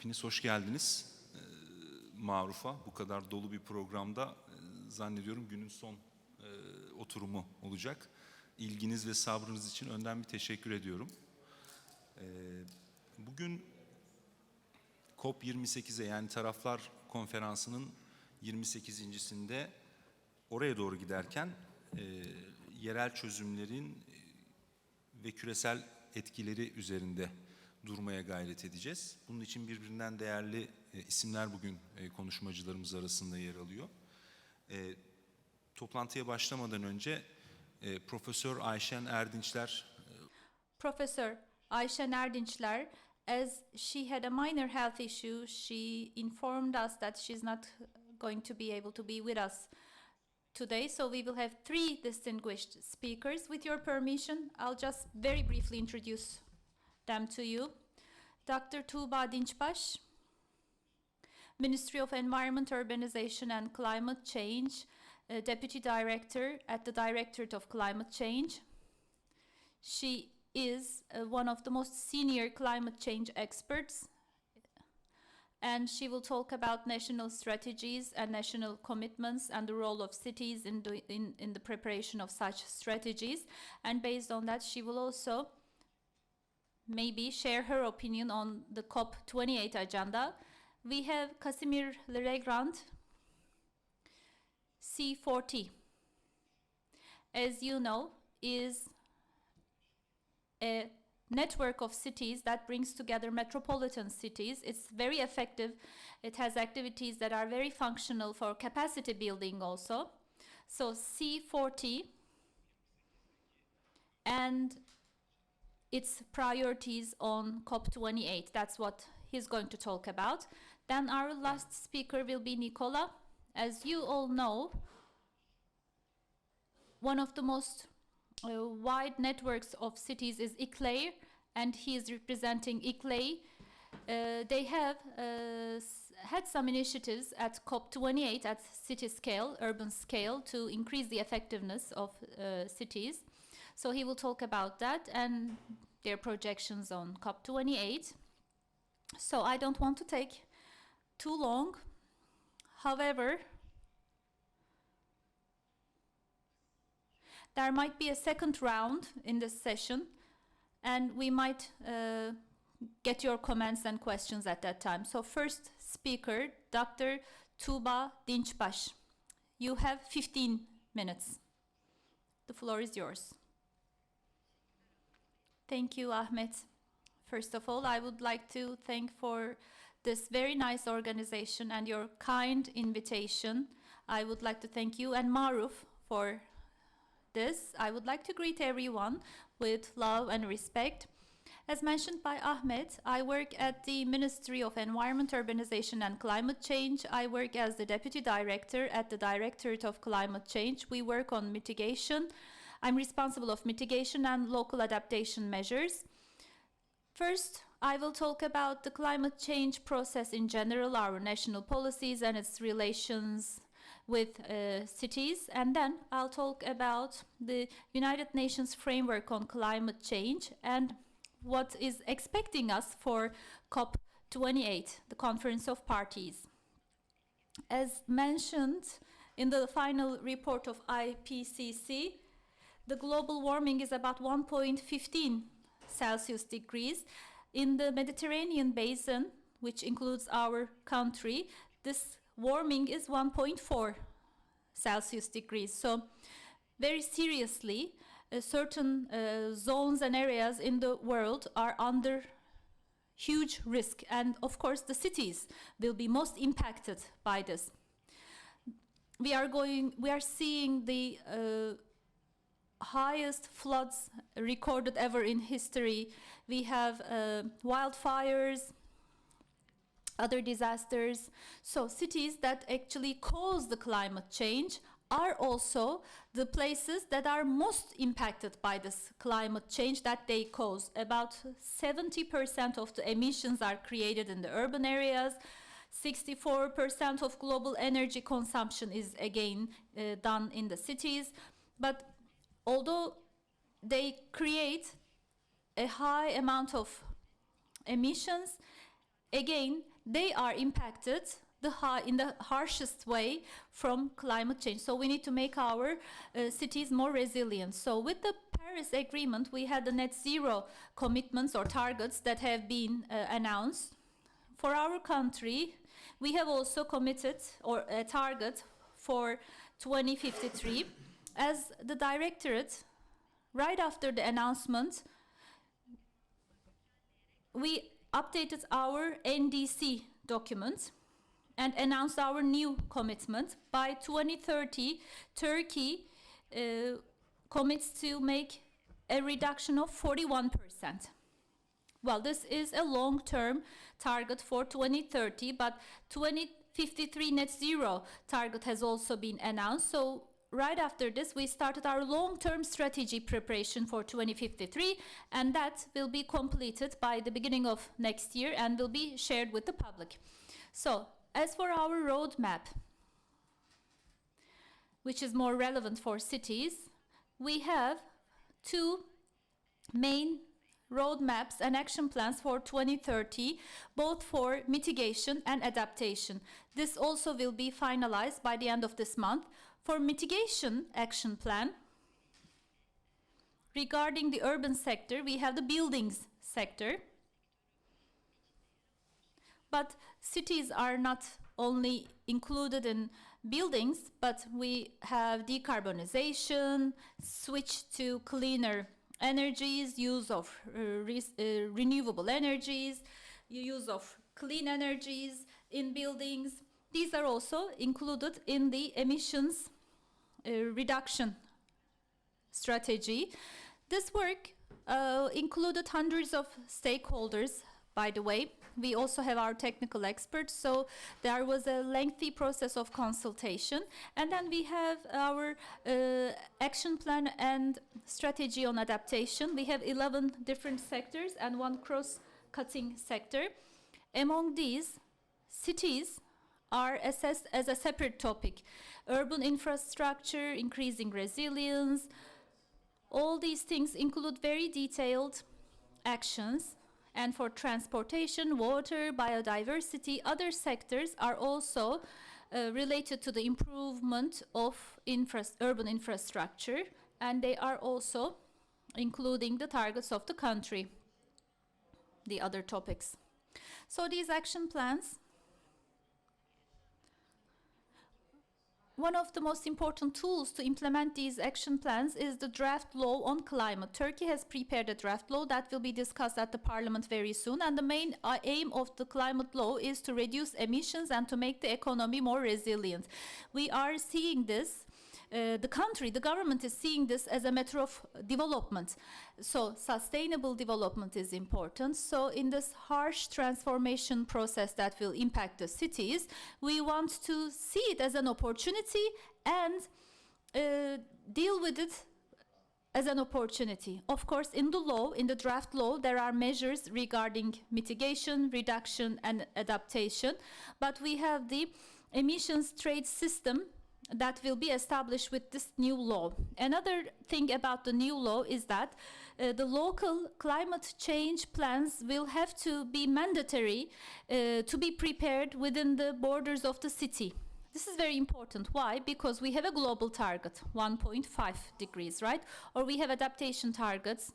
Hepiniz hoş geldiniz. Maruf'a bu kadar dolu bir programda zannediyorum günün son oturumu olacak. İlginiz ve sabrınız için önden bir teşekkür ediyorum. Bugün COP28'e yani Taraflar Konferansı'nın 28.sinde oraya doğru giderken yerel çözümlerin ve küresel etkileri üzerinde durmaya gayret edeceğiz. Bunun için birbirinden değerli isimler bugün konuşmacılarımız arasında yer alıyor. Toplantıya başlamadan önce Profesör Ayşen Erdinçler. Professor Ayşen Erdinçler, as she had a minor health issue, she informed us that she's not going to be able to be with us today. So we will have three distinguished speakers. With your permission, I'll just very briefly introduce them to you. Dr. Tuğba Dinçbaş, Ministry of Environment, Urbanization and Climate Change, Deputy Director at the Directorate of Climate Change. She is one of the most senior climate change experts, and she will talk about national strategies and national commitments and the role of cities in the preparation of such strategies. And based on that, she will also maybe share her opinion on the COP28 agenda. We have Casimir Legrand, C40, as you know, is a network of cities that brings together metropolitan cities. It's very effective. It has activities that are very functional for capacity building also. So C40 and its priorities on COP28. That's what he's going to talk about. Then our last speaker will be Nicola. As you all know, one of the most wide networks of cities is ICLEI, and he is representing ICLEI. They have had some initiatives at COP28 at city scale, urban scale, to increase the effectiveness of cities. So he will talk about that and their projections on COP28. So I don't want to take too long. However, there might be a second round in this session, and we might get your comments and questions at that time. So first speaker, Dr. Tuğba Dinçbaş. You have 15 minutes. The floor is yours. Thank you, Ahmet. First of all, I would like to thank for this very nice organization and your kind invitation. I would like to thank you and MARUF for this. I would like to greet everyone with love and respect. As mentioned by Ahmet, I work at the Ministry of Environment, Urbanization and Climate Change. I work as the Deputy Director at the Directorate of Climate Change. We work on mitigation. I'm responsible of mitigation and local adaptation measures. First, I will talk about the climate change process in general, our national policies and its relations with cities, and then I'll talk about the United Nations framework on climate change and what is expecting us for COP28, the Conference of Parties. As mentioned in the final report of IPCC, the global warming is about 1.15 Celsius degrees. In the Mediterranean basin, which includes our country, this warming is 1.4 Celsius degrees. So very seriously, certain zones and areas in the world are under huge risk. And of course, the cities will be most impacted by this. We are seeing the highest floods recorded ever in history. We have wildfires, other disasters. So cities that actually cause the climate change are also the places that are most impacted by this climate change that they cause. About 70% of the emissions are created in the urban areas. 64% of global energy consumption is again done in the cities. But although they create a high amount of emissions, again, they are impacted in the harshest way from climate change. So we need to make our cities more resilient. So with the Paris Agreement, we had the net zero commitments or targets that have been announced. For our country, we have also committed or a target for 2053. As the directorate, right after the announcement, we updated our NDC document and announced our new commitment. By 2030, Turkey commits to make a reduction of 41%. Well, this is a long-term target for 2030, but 2053 net zero target has also been announced. So right after this, we started our long-term strategy preparation for 2053, and that will be completed by the beginning of next year and will be shared with the public. So, as for our roadmap, which is more relevant for cities, we have two main roadmaps and action plans for 2030, both for mitigation and adaptation. This also will be finalized by the end of this month. For mitigation action plan, regarding the urban sector, we have the buildings sector. But cities are not only included in buildings, but we have decarbonization, switch to cleaner energies, use of renewable energies, use of clean energies in buildings. These are also included in the emissions reduction strategy. This work included hundreds of stakeholders, by the way. We also have our technical experts, so there was a lengthy process of consultation. And then we have our action plan and strategy on adaptation. We have 11 different sectors and one cross-cutting sector. Among these, cities are assessed as a separate topic. Urban infrastructure, increasing resilience, all these things include very detailed actions. And for transportation, water, biodiversity, other sectors are also related to the improvement of urban infrastructure, and they are also including the targets of the country, the other topics. So these action plans, one of the most important tools to implement these action plans is the draft law on climate. Turkey has prepared a draft law that will be discussed at the parliament very soon. And the main aim of the climate law is to reduce emissions and to make the economy more resilient. We are seeing this. The government is seeing this as a matter of development. So sustainable development is important. So in this harsh transformation process that will impact the cities, we want to see it as an opportunity and deal with it as an opportunity. Of course, in the law, in the draft law, there are measures regarding mitigation, reduction, and adaptation. But we have the emissions trade system that will be established with this new law. Another thing about the new law is that the local climate change plans will have to be mandatory to be prepared within the borders of the city. This is very important. Why? Because we have a global target, 1.5 degrees, right? Or we have adaptation targets,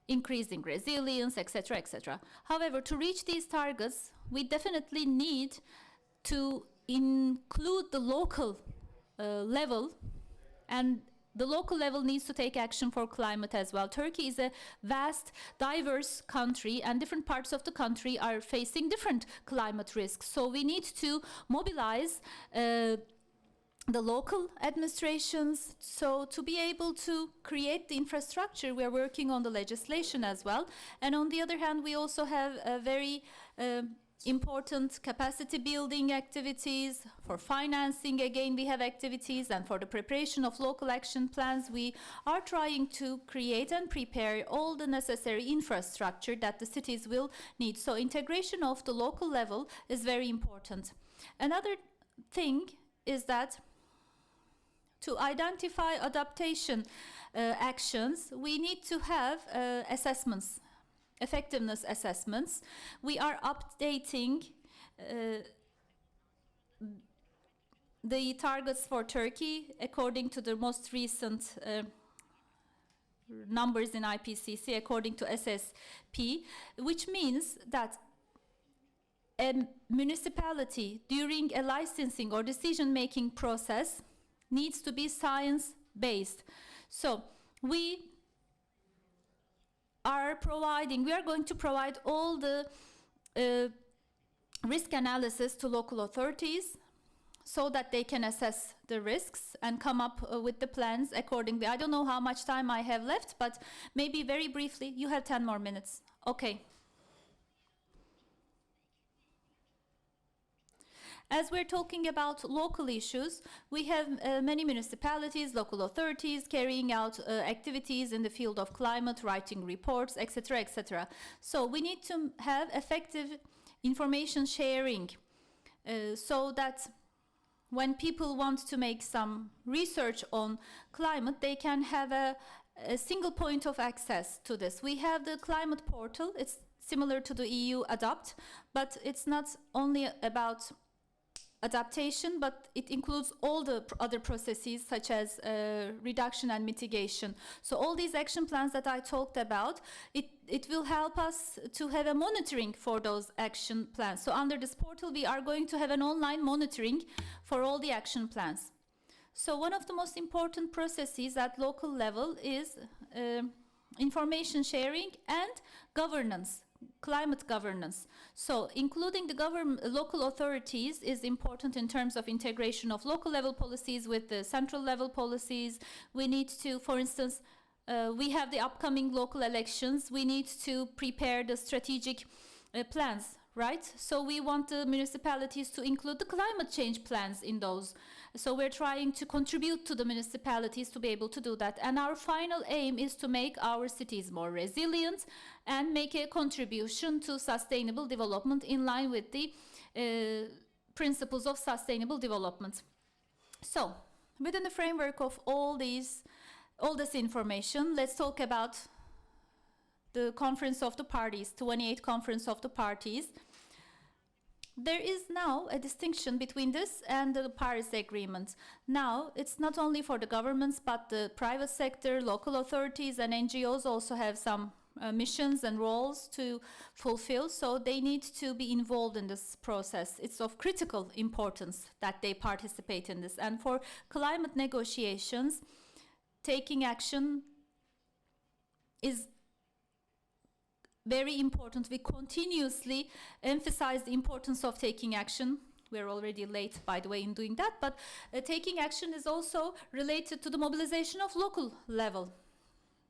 increasing resilience, etc., etc. However, to reach these targets, we definitely need to include the local level, and the local level needs to take action for climate as well. Turkey is a vast, diverse country, and different parts of the country are facing different climate risks. So we need to mobilize the local administrations. So to be able to create the infrastructure, we are working on the legislation as well. And on the other hand, we also have a very important capacity building activities. For financing, again, we have activities, and for the preparation of local action plans, we are trying to create and prepare all the necessary infrastructure that the cities will need. So integration of the local level is very important. Another thing is that to identify adaptation actions, we need to have assessments. effectiveness assessments. We are updating the targets for Turkey according to the most recent numbers in IPCC, according to SSP, which means that a municipality during a licensing or decision-making process needs to be science-based. So we are going to provide all the risk analysis to local authorities so that they can assess the risks and come up with the plans accordingly. I don't know how much time I have left, but maybe very briefly, you have 10 more minutes. Okay. As we're talking about local issues, we have many municipalities, local authorities carrying out activities in the field of climate, writing reports, etc., etc. So we need to have effective information sharing so that when people want to make some research on climate, they can have a single point of access to this. We have the climate portal. It's similar to the EU Adapt, but it's not only about adaptation, but it includes all the other processes such as reduction and mitigation. So all these action plans that I talked about, it will help us to have a monitoring for those action plans. So under this portal, we are going to have an online monitoring for all the action plans. So one of the most important processes at local level is information sharing and governance. Climate governance. So including the local authorities is important in terms of integration of local level policies with the central level policies. We need to, for instance, we have the upcoming local elections. We need to prepare the strategic plans, right? So we want the municipalities to include the climate change plans in those. So we're trying to contribute to the municipalities to be able to do that. And our final aim is to make our cities more resilient and make a contribution to sustainable development in line with the principles of sustainable development. So within the framework of all this information, let's talk about the Conference of the Parties, 28 Conference of the Parties. There is now a distinction between this and the Paris Agreement. Now, it's not only for the governments, but the private sector, local authorities and NGOs also have some missions and roles to fulfill, so they need to be involved in this process. It's of critical importance that they participate in this. And for climate negotiations, taking action is very important. We continuously emphasize the importance of taking action. We're already late, by the way, in doing that, but taking action is also related to the mobilization of local level.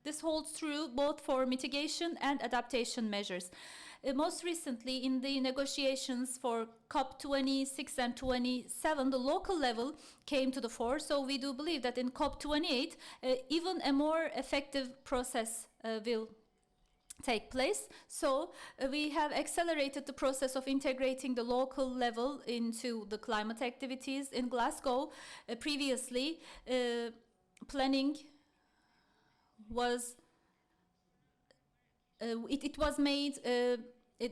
This holds true both for mitigation and adaptation measures. Most recently, in the negotiations for COP26 and 27, the local level came to the fore, so we do believe that in COP28, even a more effective process will take place. So we have accelerated the process of integrating the local level into the climate activities. In Glasgow, previously, planning was it was made,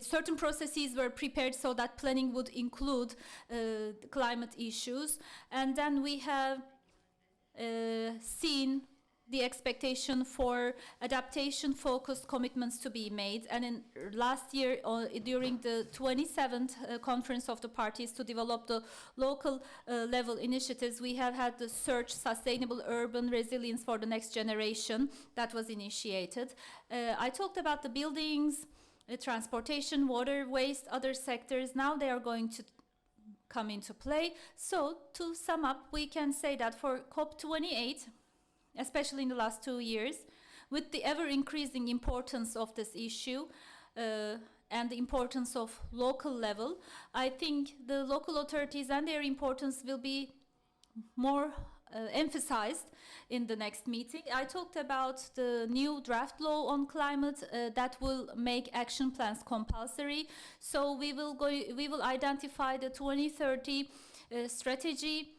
certain processes were prepared so that planning would include climate issues, and then we have seen the expectation for adaptation-focused commitments to be made. And in last year, during the 27th Conference of the Parties to develop the local level initiatives, we have had the Search Sustainable Urban Resilience for the Next Generation that was initiated. I talked about the buildings, transportation, water, waste, other sectors. Now they are going to come into play. So to sum up, we can say that for COP28, especially in the last 2 years, with the ever-increasing importance of this issue and the importance of local level, I think the local authorities and their importance will be more emphasized in the next meeting. I talked about the new draft law on climate that will make action plans compulsory. So we will identify the 2030 strategy,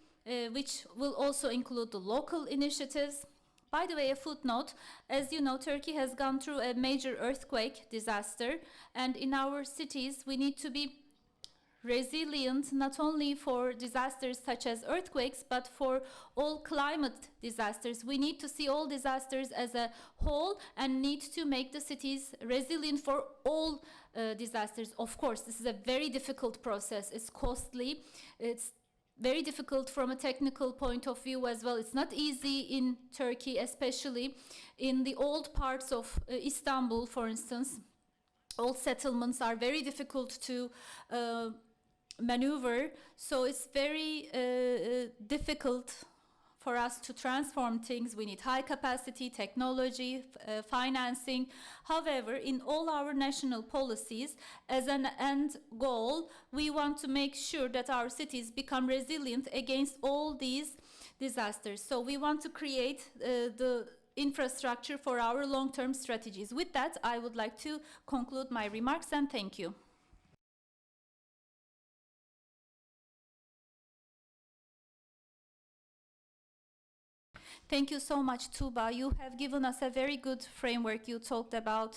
which will also include the local initiatives. By the way, a footnote, as you know, Turkey has gone through a major earthquake disaster, and in our cities we need to be resilient not only for disasters such as earthquakes, but for all climate disasters. We need to see all disasters as a whole and need to make the cities resilient for all disasters. Of course, this is a very difficult process. It's costly. It's very difficult from a technical point of view as well. It's not easy in Turkey, especially in the old parts of Istanbul, for instance. Old settlements are very difficult to maneuver, so it's very difficult for us to transform things. We need high capacity, technology, financing. However, in all our national policies, as an end goal, we want to make sure that our cities become resilient against all these disasters. So we want to create the infrastructure for our long-term strategies. With that, I would like to conclude my remarks and thank you. Thank you so much, Tuğba. You have given us a very good framework. You talked about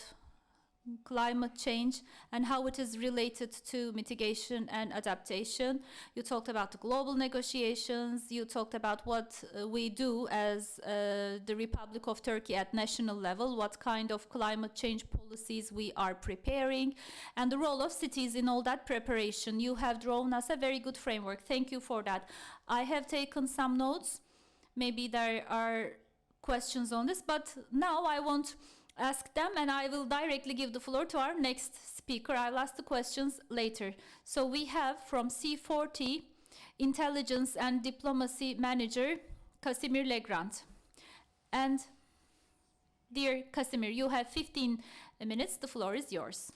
climate change and how it is related to mitigation and adaptation. You talked about the global negotiations. You talked about what we do as the Republic of Turkey at national level, what kind of climate change policies we are preparing, and the role of cities in all that preparation. You have drawn us a very good framework. Thank you for that. I have taken some notes. Maybe there are questions on this, but now I won't ask them and I will directly give the floor to our next speaker. I'll ask the questions later. So we have from C40, Intelligence and Diplomacy Manager, Casimir Legrand. And dear Casimir, you have 15 minutes. The floor is yours.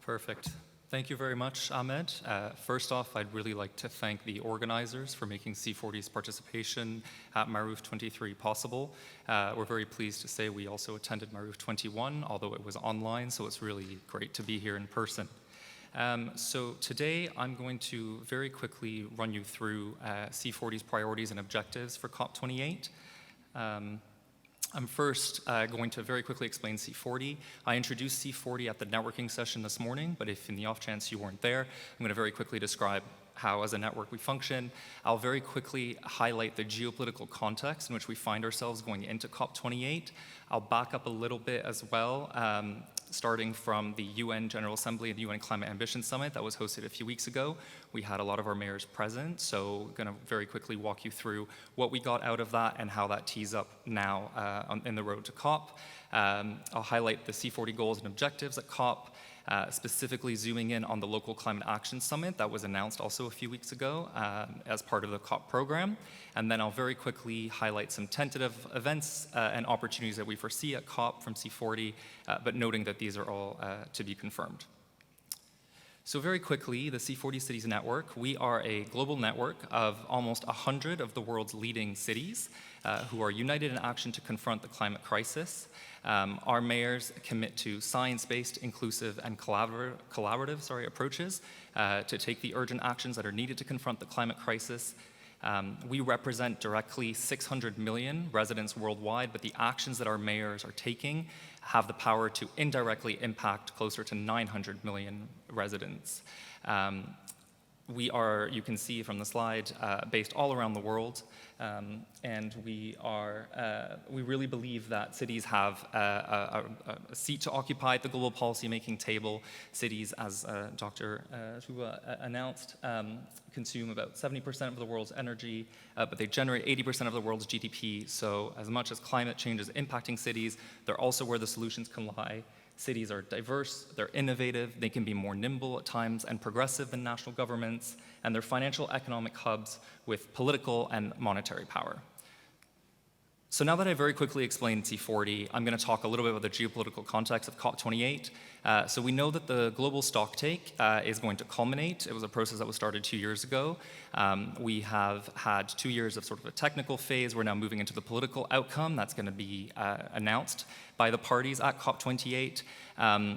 Perfect. Thank you very much, Ahmet. First off, I'd really like to thank the organizers for making C40's participation at MARUF23 possible. We're very pleased to say we also attended MARUF21, although it was online, so it's really great to be here in person. So today I'm going to very quickly run you through C40's priorities and objectives for COP28. I'm first going to very quickly explain C40. I introduced C40 at the networking session this morning, but if in the off chance you weren't there, I'm going to very quickly describe how as a network we function. I'll very quickly highlight the geopolitical context in which we find ourselves going into COP28. I'll back up a little bit as well, starting from the UN General Assembly and the UN Climate Ambition Summit that was hosted a few weeks ago. We had a lot of our mayors present, so I'm going to very quickly walk you through what we got out of that and how that tees up now in the road to COP. I'll highlight the C40 goals and objectives at COP, specifically zooming in on the Local Climate Action Summit that was announced also a few weeks ago as part of the COP program. And then I'll very quickly highlight some tentative events and opportunities that we foresee at COP from C40, but noting that these are all to be confirmed. So very quickly, the C40 Cities Network, we are a global network of almost 100 of the world's leading cities who are united in action to confront the climate crisis. Our mayors commit to science-based, inclusive, and collaborative approaches to take the urgent actions that are needed to confront the climate crisis. We represent directly 600 million residents worldwide, but the actions that our mayors are taking have the power to indirectly impact closer to 900 million residents. We are, you can see from the slide, based all around the world, and we really believe that cities have a seat to occupy at the global policy-making table. Cities, as Dr. Tuğba announced, consume about 70% of the world's energy, but they generate 80% of the world's GDP. So as much as climate change is impacting cities, they're also where the solutions can lie. Cities are diverse, they're innovative, they can be more nimble at times and progressive than national governments, and they're financial economic hubs with political and monetary power. So now that I very quickly explained C40, I'm going to talk a little bit about the geopolitical context of COP28. So we know that the global stocktake is going to culminate. It was a process that was started 2 years ago. We have had 2 years of sort of a technical phase. We're now moving into the political outcome that's going to be announced by the parties at COP28.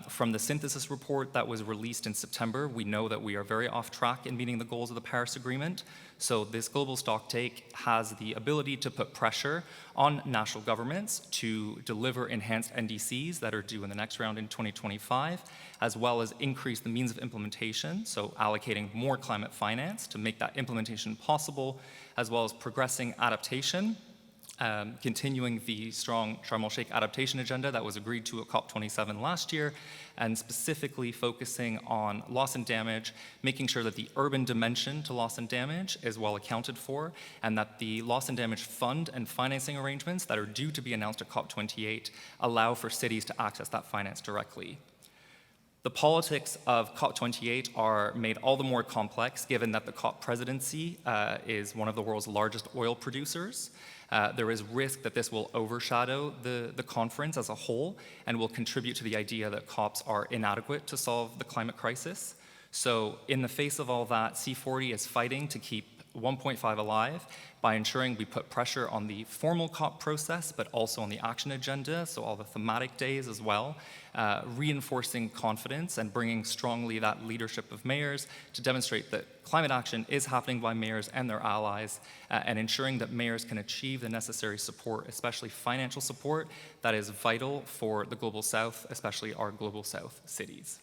From the synthesis report that was released in September, we know that we are very off track in meeting the goals of the Paris Agreement. So this global stocktake has the ability to put pressure on national governments to deliver enhanced NDCs that are due in the next round in 2025, as well as increase the means of implementation, so allocating more climate finance to make that implementation possible, as well as progressing adaptation, continuing the strong Sharm el-Sheikh adaptation agenda that was agreed to at COP27 last year, and specifically focusing on loss and damage, making sure that the urban dimension to loss and damage is well accounted for, and that the loss and damage fund and financing arrangements that are due to be announced at COP28 allow for cities to access that finance directly. The politics of COP28 are made all the more complex given that the COP presidency is one of the world's largest oil producers. There is risk that this will overshadow the conference as a whole and will contribute to the idea that COPs are inadequate to solve the climate crisis. So in the face of all that, C40 is fighting to keep 1.5 alive by ensuring we put pressure on the formal COP process, but also on the action agenda, so all the thematic days as well, reinforcing confidence and bringing strongly that leadership of mayors to demonstrate that climate action is happening by mayors and their allies, and ensuring that mayors can achieve the necessary support, especially financial support, that is vital for the Global South, especially our Global South cities.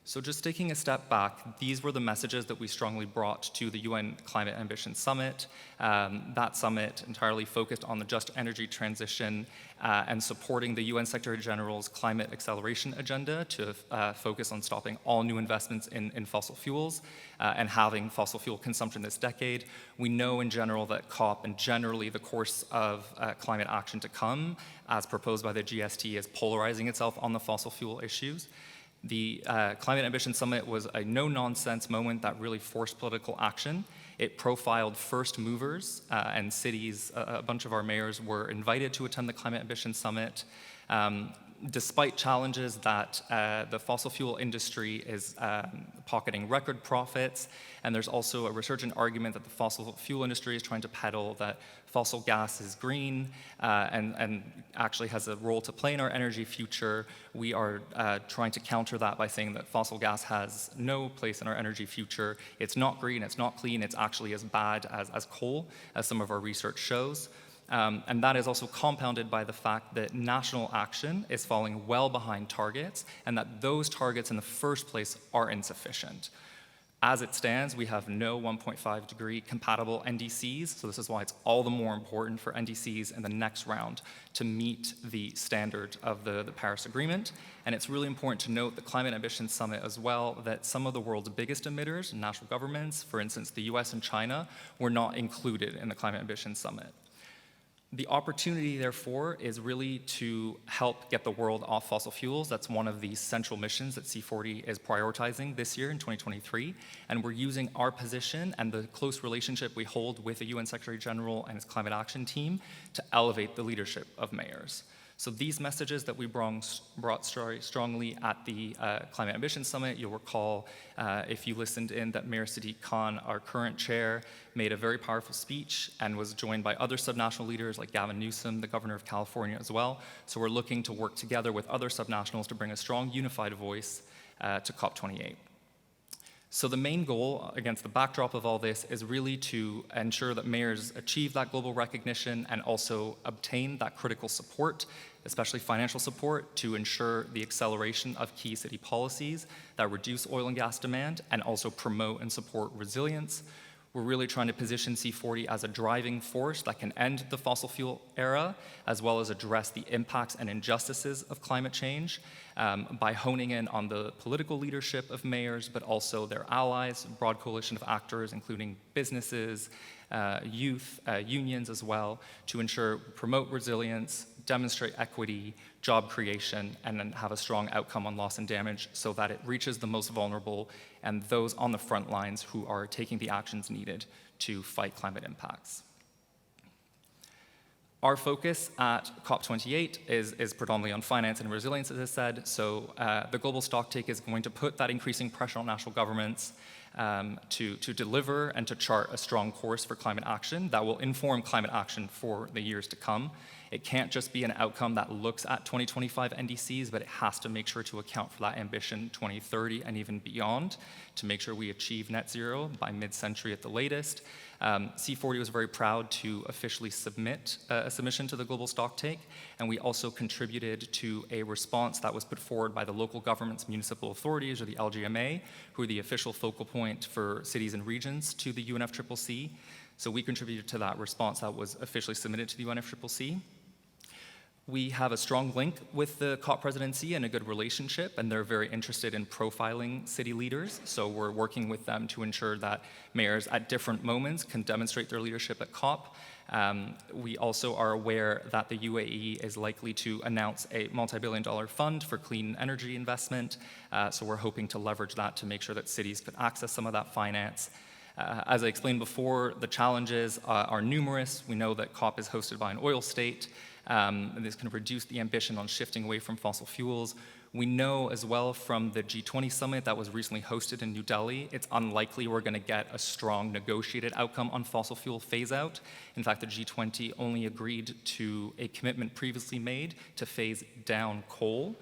So just taking a step back, these were the messages that we strongly brought to the UN Climate Ambition Summit. That summit entirely focused on the just energy transition and supporting the UN Secretary General's climate acceleration agenda to focus on stopping all new investments in fossil fuels and halving fossil fuel consumption this decade. We know in general that COP and generally the course of climate action to come, as proposed by the GST, is polarizing itself on the fossil fuel issues. The Climate Ambition Summit was a no-nonsense moment that really forced political action. It profiled first movers and cities. A bunch of our mayors were invited to attend the Climate Ambition Summit. Despite challenges that the fossil fuel industry is pocketing record profits, and there's also a resurgent argument that the fossil fuel industry is trying to peddle that fossil gas is green and actually has a role to play in our energy future. We are trying to counter that by saying that fossil gas has no place in our energy future. It's not green, it's not clean, it's actually as bad as coal, as some of our research shows. And that is also compounded by the fact that national action is falling well behind targets, and that those targets in the first place are insufficient. As it stands, we have no 1.5 degree compatible NDCs, so this is why it's all the more important for NDCs in the next round to meet the standard of the Paris Agreement. And it's really important to note the Climate Ambition Summit as well, that some of the world's biggest emitters, national governments, for instance, the US and China, were not included in the Climate Ambition Summit. The opportunity, therefore, is really to help get the world off fossil fuels. That's one of the central missions that C40 is prioritizing this year in 2023. And we're using our position and the close relationship we hold with the UN Secretary General and his climate action team to elevate the leadership of mayors. So these messages that we brought strongly at the Climate Ambition Summit, you'll recall if you listened in that Mayor Sadiq Khan, our current chair, made a very powerful speech and was joined by other subnational leaders like Gavin Newsom, the governor of California as well. So we're looking to work together with other subnationals to bring a strong unified voice to COP28. So the main goal, against the backdrop of all this, is really to ensure that mayors achieve that global recognition and also obtain that critical support, especially financial support, to ensure the acceleration of key city policies that reduce oil and gas demand and also promote and support resilience. We're really trying to position C40 as a driving force that can end the fossil fuel era, as well as address the impacts and injustices of climate change by honing in on the political leadership of mayors, but also their allies, a broad coalition of actors, including businesses, youth, unions as well, to ensure promote resilience, demonstrate equity, job creation, and then have a strong outcome on loss and damage so that it reaches the most vulnerable and those on the front lines who are taking the actions needed to fight climate impacts. Our focus at COP28 is predominantly on finance and resilience, as I said, so the global stocktake is going to put that increasing pressure on national governments to deliver and to chart a strong course for climate action that will inform climate action for the years to come. It can't just be an outcome that looks at 2025 NDCs, but it has to make sure to account for that ambition 2030 and even beyond to make sure we achieve net zero by mid-century at the latest. C40 was very proud to officially submit a submission to the global stocktake, and we also contributed to a response that was put forward by the local governments, municipal authorities, or the LGMA, who are the official focal point for cities and regions to the UNFCCC. So we contributed to that response that was officially submitted to the UNFCCC. We have a strong link with the COP presidency and a good relationship, and they're very interested in profiling city leaders. So we're working with them to ensure that mayors at different moments can demonstrate their leadership at COP. We also are aware that the UAE is likely to announce a multi-billion-dollar fund for clean energy investment. So we're hoping to leverage that to make sure that cities could access some of that finance. As I explained before, the challenges are numerous. We know that COP is hosted by an oil state. And this can reduce the ambition on shifting away from fossil fuels. We know as well from the G20 summit that was recently hosted in New Delhi, it's unlikely we're going to get a strong negotiated outcome on fossil fuel phase out. In fact, the G20 only agreed to a commitment previously made to phase down coal.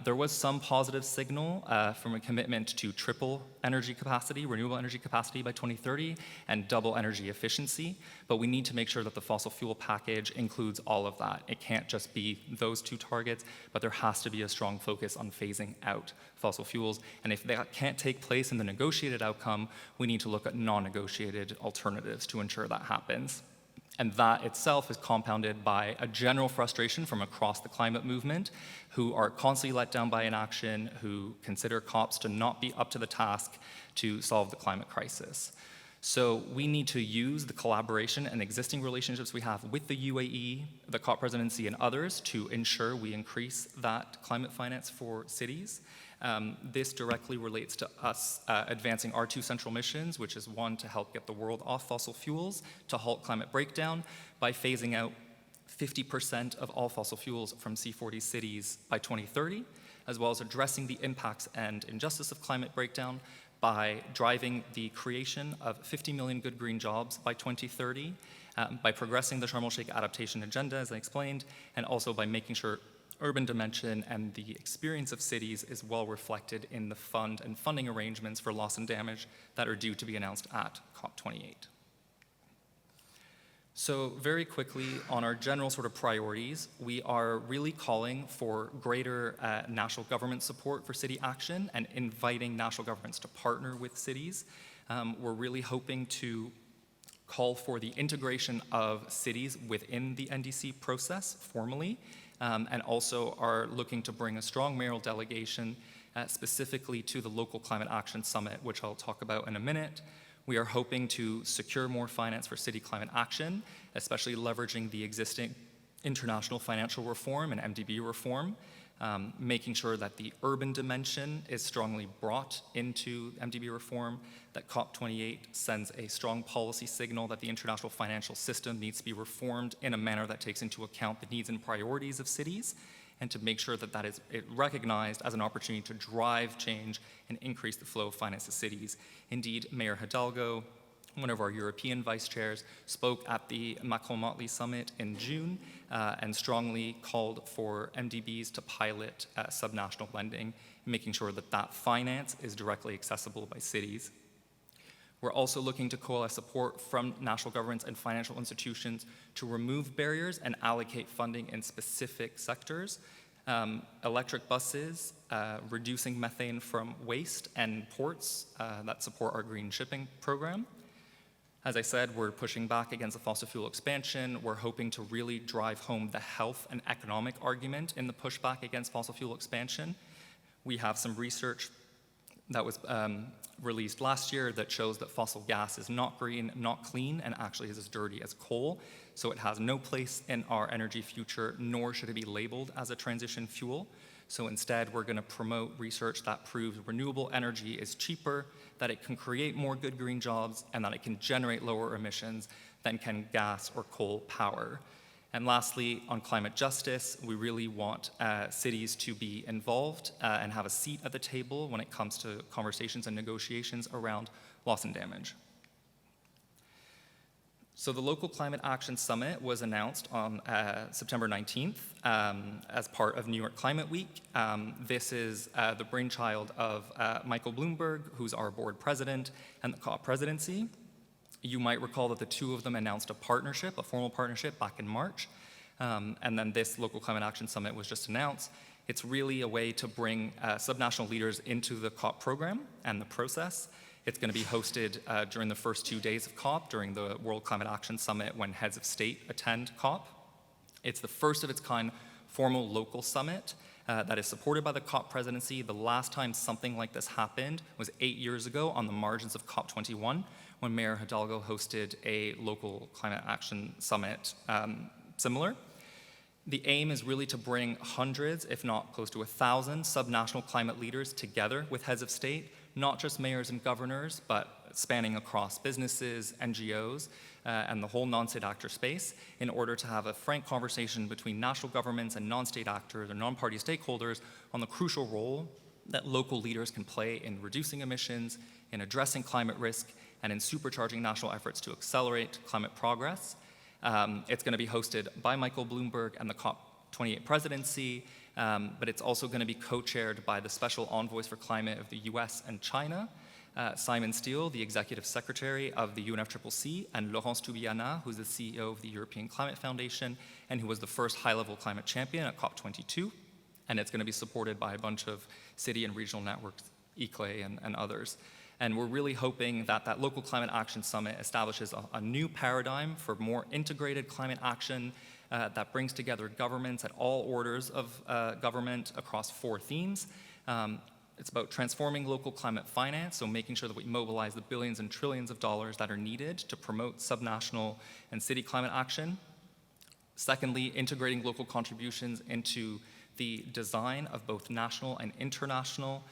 There was some positive signal from a commitment to triple energy capacity, renewable energy capacity by 2030, and double energy efficiency. But we need to make sure that the fossil fuel package includes all of that. It can't just be those two targets, but there has to be a strong focus on phasing out fossil fuels. And if that can't take place in the negotiated outcome, we need to look at non-negotiated alternatives to ensure that happens. And that itself is compounded by a general frustration from across the climate movement, who are constantly let down by inaction, who consider COPs to not be up to the task to solve the climate crisis. So we need to use the collaboration and existing relationships we have with the UAE, the COP presidency, and others to ensure we increase that climate finance for cities. This directly relates to us advancing our two central missions, which is one, to help get the world off fossil fuels, to halt climate breakdown by phasing out 50% of all fossil fuels from C40 cities by 2030, as well as addressing the impacts and injustice of climate breakdown by driving the creation of 50 million good green jobs by 2030, by progressing the Sharm el-Sheikh adaptation agenda, as I explained, and also by making sure urban dimension and the experience of cities is well reflected in the fund and funding arrangements for loss and damage that are due to be announced at COP28. So very quickly on our general sort of priorities, we are really calling for greater national government support for city action and inviting national governments to partner with cities. We're really hoping to call for the integration of cities within the NDC process formally, and also are looking to bring a strong mayoral delegation specifically to the local climate action summit, which I'll talk about in a minute. We are hoping to secure more finance for city climate action, especially leveraging the existing international financial reform and MDB reform, making sure that the urban dimension is strongly brought into MDB reform, that COP28 sends a strong policy signal that the international financial system needs to be reformed in a manner that takes into account the needs and priorities of cities, and to make sure that that is recognized as an opportunity to drive change and increase the flow of finance to cities. Indeed, Mayor Hidalgo, one of our European vice chairs, spoke at the Macron-Motley summit in June and strongly called for MDBs to pilot subnational lending, making sure that that finance is directly accessible by cities. We're also looking to coalesce support from national governments and financial institutions to remove barriers and allocate funding in specific sectors. Electric buses, reducing methane from waste, and ports that support our green shipping program. As I said, we're pushing back against the fossil fuel expansion. We're hoping to really drive home the health and economic argument in the pushback against fossil fuel expansion. We have some research that was released last year that shows that fossil gas is not green, not clean, and actually is as dirty as coal. So it has no place in our energy future, nor should it be labeled as a transition fuel. So instead, we're going to promote research that proves renewable energy is cheaper, that it can create more good green jobs, and that it can generate lower emissions than can gas or coal power. And lastly, on climate justice, we really want cities to be involved and have a seat at the table when it comes to conversations and negotiations around loss and damage. So the Local Climate Action Summit was announced on September 19th as part of New York Climate Week. This is the brainchild of Michael Bloomberg, who's our board president, and the COP presidency. You might recall that the two of them announced a partnership, a formal partnership, back in March. And then this Local Climate Action Summit was just announced. It's really a way to bring subnational leaders into the COP program and the process. It's going to be hosted during the first 2 days of COP, during the World Climate Action Summit, when heads of state attend COP. It's the first of its kind formal local summit that is supported by the COP presidency. The last time something like this happened was 8 years ago on the margins of COP28, when Mayor Hidalgo hosted a local climate action summit similar. The aim is really to bring hundreds, if not close to 1,000, subnational climate leaders together with heads of state, not just mayors and governors, but spanning across businesses, NGOs, and the whole non-state actor space, in order to have a frank conversation between national governments and non-state actors or non-party stakeholders on the crucial role that local leaders can play in reducing emissions, in addressing climate risk, and in supercharging national efforts to accelerate climate progress. It's going to be hosted by Michael Bloomberg and the COP28 presidency, but it's also going to be co-chaired by the Special Envoys for Climate of the US and China, Simon Steele, the Executive Secretary of the UNFCCC, and Laurence Toubiana, who's the CEO of the European Climate Foundation, and who was the first high-level climate champion at COP22. And it's going to be supported by a bunch of city and regional networks, ICLEI and others. And we're really hoping that that Local Climate Action Summit establishes a new paradigm for more integrated climate action that brings together governments at all orders of government across 4 themes. It's about transforming local climate finance, so making sure that we mobilize the billions and trillions of dollars that are needed to promote subnational and city climate action. Secondly, integrating local contributions into the design of both national and international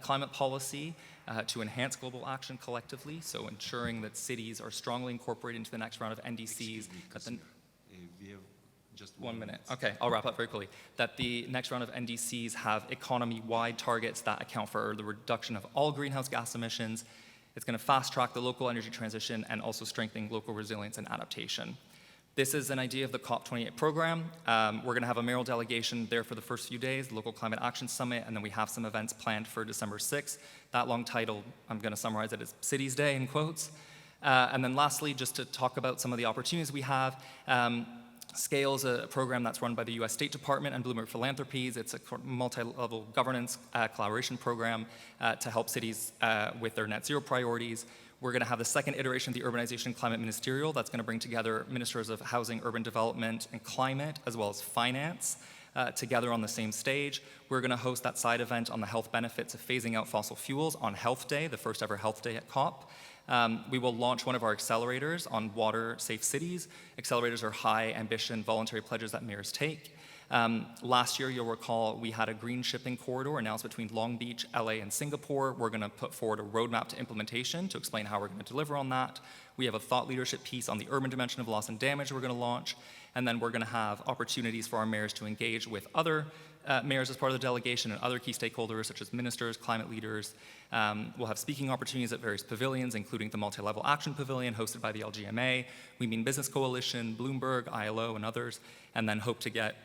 climate policy to enhance global action collectively, so ensuring that cities are strongly incorporated into the next round of NDCs. We have just 1 minute. Okay, I'll wrap up very quickly. That the next round of NDCs have economy-wide targets that account for the reduction of all greenhouse gas emissions. It's going to fast-track the local energy transition and also strengthen local resilience and adaptation. This is an idea of the COP28 program. We're going to have a mayoral delegation there for the first few days, the Local Climate Action Summit, and then we have some events planned for December 6th. That long title, I'm going to summarize it as Cities Day in quotes. And then lastly, just to talk about some of the opportunities we have, SCALE is a program that's run by the US State Department and Bloomberg Philanthropies. It's a multi-level governance collaboration program to help cities with their net zero priorities. We're going to have the second iteration of the Urbanization Climate Ministerial that's going to bring together ministers of housing, urban development, and climate, as well as finance, together on the same stage. We're going to host that side event on the health benefits of phasing out fossil fuels on Health Day, the first ever Health Day at COP. We will launch one of our accelerators on water-safe cities. Accelerators are high ambition voluntary pledges that mayors take. Last year, you'll recall, we had a green shipping corridor announced between Long Beach, LA, and Singapore. We're going to put forward a roadmap to implementation to explain how we're going to deliver on that. We have a thought leadership piece on the urban dimension of loss and damage we're going to launch. And then we're going to have opportunities for our mayors to engage with other mayors as part of the delegation and other key stakeholders, such as ministers, climate leaders. We'll have speaking opportunities at various pavilions, including the Multi-Level Action Pavilion hosted by the LGMA, We Mean Business Coalition, Bloomberg, ILO, and others, and then hope to get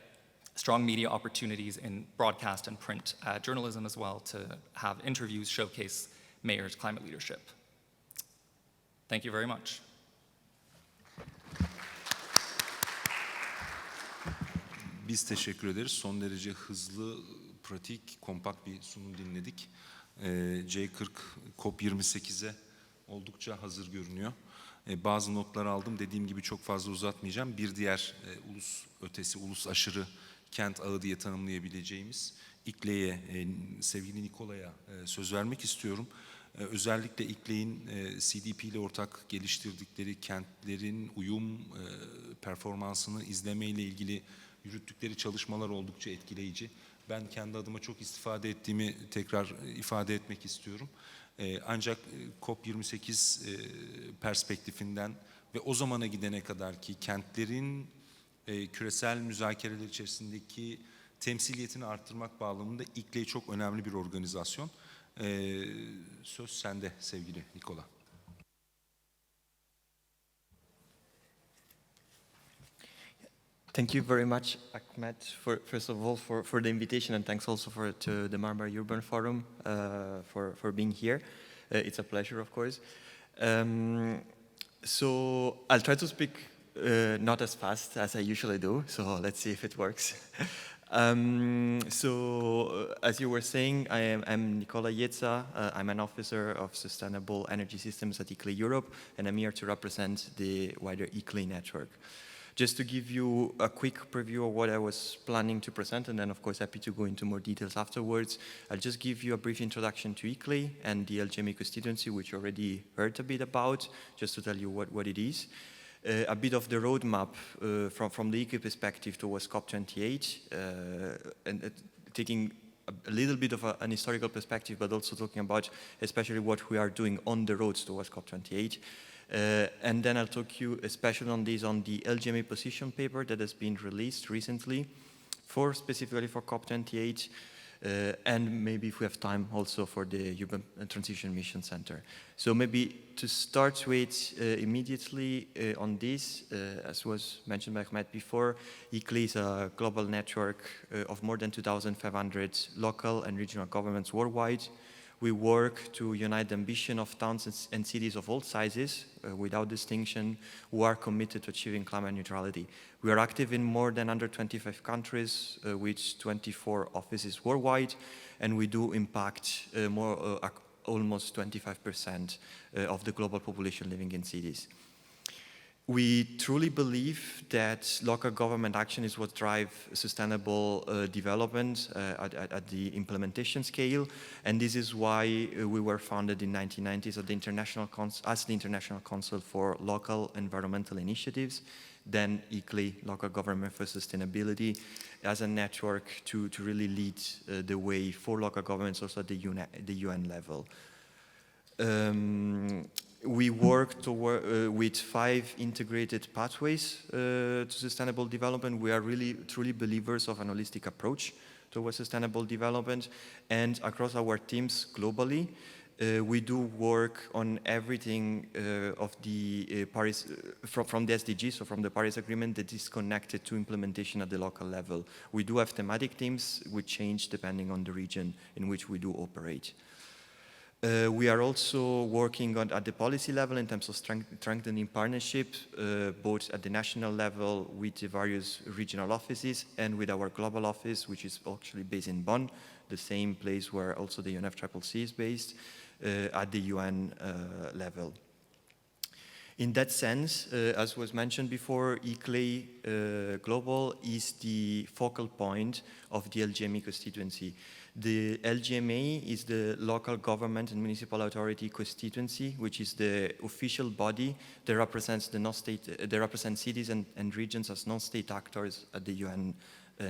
strong media opportunities in broadcast and print journalism as well to have interviews showcase mayors' climate leadership. Thank you very much. Biz teşekkür ederiz. Son derece hızlı, pratik, kompakt bir sunum dinledik. C40 COP28'e oldukça hazır görünüyor. Bazı notlar aldım. Dediğim gibi çok fazla uzatmayacağım. Bir diğer ulus ötesi, ulus aşırı kent ağı diye tanımlayabileceğimiz ICLEI'ye, sevgili Nicola'ya söz vermek istiyorum. Özellikle ICLEI'nin CDP ile ortak geliştirdikleri kentlerin uyum performansını izlemeyle ilgili yürüttükleri çalışmalar oldukça etkileyici. Ben kendi adıma çok istifade ettiğimi tekrar ifade etmek istiyorum. Ancak COP28 perspektifinden ve o zamana gidene kadar ki kentlerin küresel müzakereler içerisindeki temsiliyetini arttırmak bağlamında ICLEI çok önemli bir organizasyon. Söz sende sevgili Nicola. Thank you very much, Ahmet, first of all for the invitation, and thanks also to the Marmara Urban Forum for being here. It's a pleasure, of course. So I'll try to speak not as fast as I usually do, so let's see if it works. As you were saying, I'm Nicola Iezza. I'm an officer of Sustainable Energy Systems at ICLEI Europe, and I'm here to represent the wider ICLEI network. Just to give you a quick preview of what I was planning to present, and then of course happy to go into more details afterwards. I'll just give you a brief introduction to ICLEI and the LGMA constituency, which you already heard a bit about, just to tell you what it is. A bit of the roadmap from the ICLEI perspective towards COP28, and taking a little bit of an historical perspective, but also talking about especially what we are doing on the roads towards COP28. And then I'll talk you especially on the LGMA position paper that has been released recently, specifically for COP28, and maybe if we have time also for the Urban Transition Mission Center. So maybe to start with immediately on this, as was mentioned by Ahmet before, ICLEI is a global network of more than 2,500 local and regional governments worldwide. We work to unite the ambition of towns and cities of all sizes, without distinction, who are committed to achieving climate neutrality. We are active in more than 125 countries, with 24 offices worldwide, and we do impact almost 25% of the global population living in cities. We truly believe that local government action is what drives sustainable development at the implementation scale, and this is why we were founded in 1990s as the International Council for Local Environmental Initiatives, then ICLEI, Local Government for Sustainability, as a network to really lead the way for local governments also at the UN level. We work with 5 integrated pathways to sustainable development. We are really truly believers of an holistic approach towards sustainable development, and across our teams globally, we do work on everything of the Paris from the SDGs, so from the Paris Agreement, that is connected to implementation at the local level. We do have thematic teams which change depending on the region in which we do operate. We are also working at the policy level in terms of strengthening partnership, both at the national level with the various regional offices and with our global office, which is actually based in Bonn, the same place where also the UNFCCC is based, at the UN level. In that sense, as was mentioned before, ICLEI Global is the focal point of the LGMA constituency. The LGMA is the local government and municipal authority constituency, which is the official body that represents cities and regions as non-state actors at the UN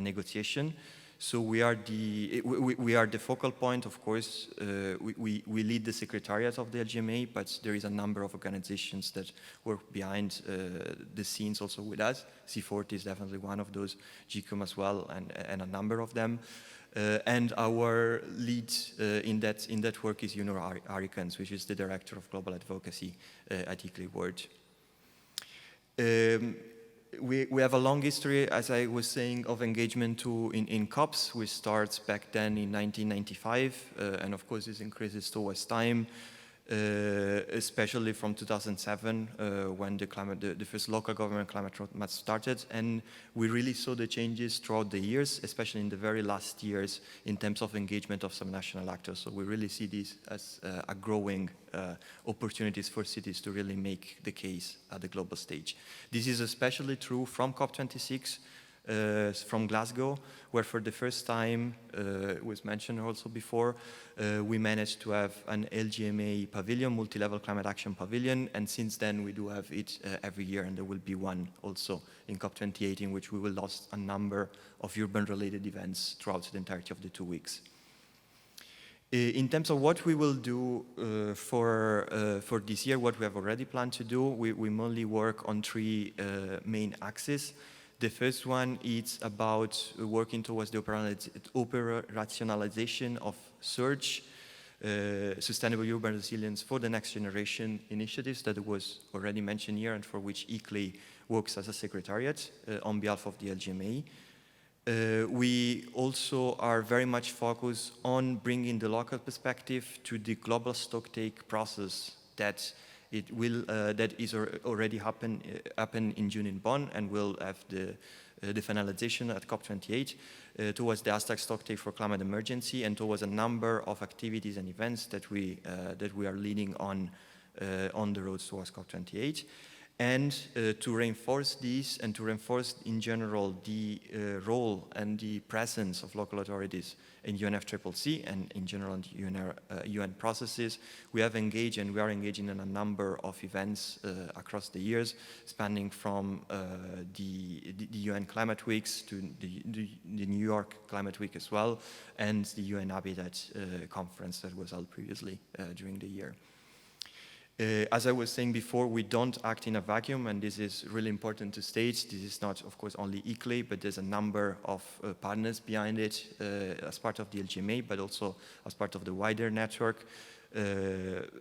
negotiation. So we are the focal point, of course. We lead the secretariat of the LGMA, but there is a number of organizations that work behind the scenes also with us. C40 is definitely one of those, GCOM as well, and a number of them. And our lead in that work is Juno Arikans, which is the Director of Global Advocacy at ICLEI World. We have a long history, as I was saying, of engagement in COPs. We start back then in 1995, and of course this increases towards time, especially from 2007, when the first local government climate roadmap started, and we really saw the changes throughout the years, especially in the very last years, in terms of engagement of some national actors. So we really see this as a growing opportunities for cities to really make the case at the global stage. This is especially true from COP26, from Glasgow, where for the first time, it was mentioned also before, we managed to have an LGMA pavilion, multi-level climate action pavilion, and since then we do have it every year, and there will be one also in COP28, in which we will host a number of urban-related events throughout the entirety of the 2 weeks. In terms of what we will do for this year, what we have already planned to do, we mainly work on 3 main axes. The first one is about working towards the operationalization of SURGE, Sustainable Urban Resilience for the Next Generation initiatives that was already mentioned here and for which ICLEI works as a secretariat on behalf of the LGMA. We also are very much focused on bringing the local perspective to the global stocktake process that is already happen in June in Bonn and will have the finalization at COP28 towards the hashtag stocktake for climate emergency and towards a number of activities and events that we are leading on the road towards COP28. And to reinforce this and to reinforce in general the role and the presence of local authorities in UNFCCC and in general in UN processes, we have engaged and we are engaging in a number of events across the years, spanning from the UN Climate Weeks to the New York Climate Week as well, and the UN Habitat Conference that was held previously during the year. As I was saying before, we don't act in a vacuum, and this is really important to state. This is not, of course, only ICLEI, but there's a number of partners behind it as part of the LGMA, but also as part of the wider network,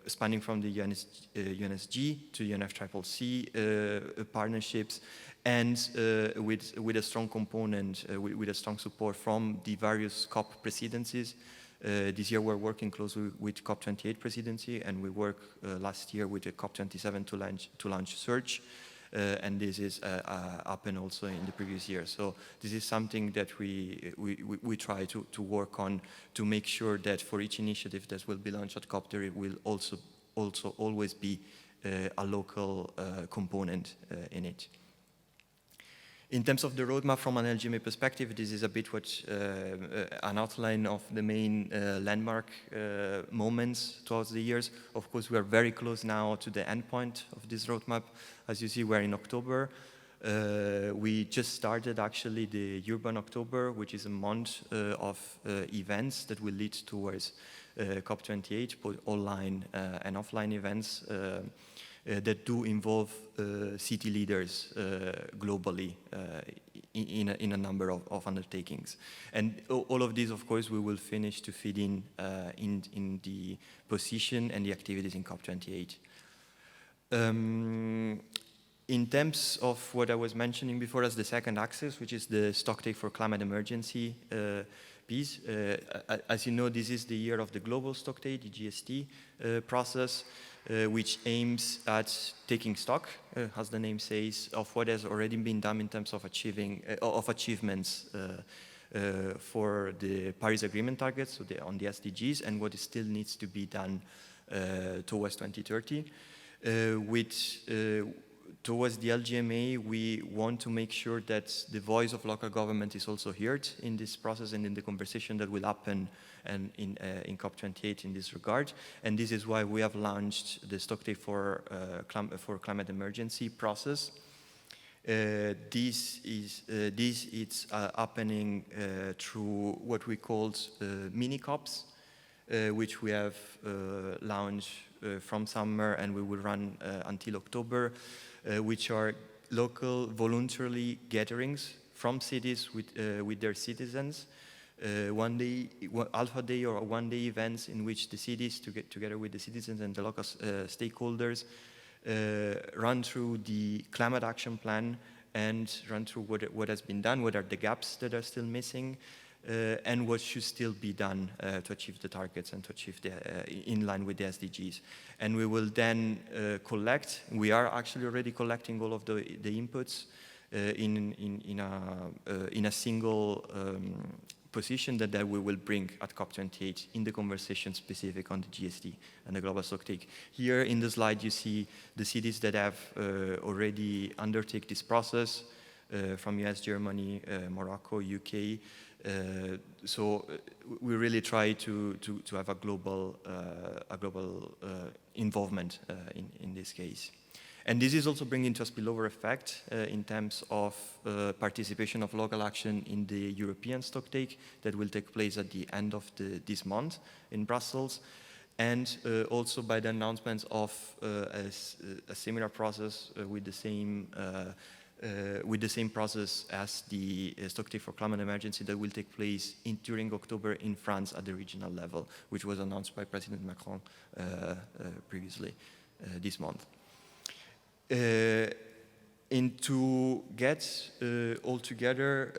spanning from the UNSG to UNFCCC partnerships, and with a strong component, with a strong support from the various COP presidencies. This year we're working closely with COP28 presidency, and we worked last year with the COP27 to launch SURGE, and this is happened also in the previous year. So this is something that we try to work on to make sure that for each initiative that will be launched at COP, there will also always be a local component in it. In terms of the roadmap from an LGMA perspective, this is a bit an outline of the main landmark moments towards the years. Of course, we are very close now to the endpoint of this roadmap. As you see, we're in October. We just started actually the Urban October, which is a month of events that will lead towards COP28, both online and offline events that do involve city leaders globally in a number of undertakings. And all of these, of course, we will finish to feed in the position and the activities in COP28. In terms of what I was mentioning before as the second axis, which is the stocktake for climate emergency piece, as you know, this is the year of the global stocktake, the GST process, which aims at taking stock, as the name says, of what has already been done in terms of achievements for the Paris Agreement targets, so on the SDGs, and what still needs to be done towards 2030. Towards the LGMA, we want to make sure that the voice of local government is also heard in this process and in the conversation that will happen in COP28 in this regard. And this is why we have launched the stocktake for climate emergency process. This is happening through what we called mini COPs, which we have launched from summer and we will run until October, which are local voluntarily gatherings from cities with their citizens. One day, half a day or one day events in which the cities, together with the citizens and the local stakeholders, run through the climate action plan and run through what has been done, what are the gaps that are still missing, and what should still be done to achieve the targets and to achieve in line with the SDGs. And we will then we are actually already collecting all of the inputs in a single position that we will bring at COP28 in the conversation specific on the GST and the global stocktake. Here in the slide you see the cities that have already undertaken this process from US, Germany, Morocco, UK. So we really try to have a global involvement in this case. And this is also bringing to a spillover effect in terms of participation of local action in the European stocktake that will take place at the end of this month in Brussels, and also by the announcement of a similar process with the same with the same process as the Stocktake for Climate Emergency that will take place during October in France at the regional level, which was announced by President Macron previously this month. And to get all together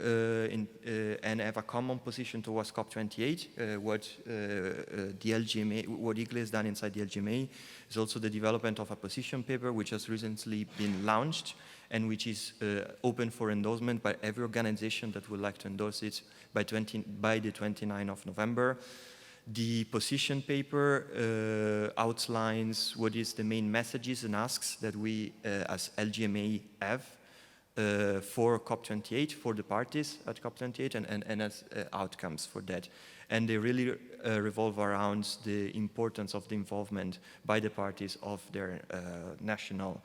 and have a common position towards COP28, what the LGMA, what ICLEI has done inside the LGMA is also the development of a position paper which has recently been launched and which is open for endorsement by every organization that would like to endorse it by the 29th of November. The position paper outlines what is the main messages and asks that we as LGMA have for COP28, for the parties at COP28 and as outcomes for that. And they really revolve around the importance of the involvement by the parties of their national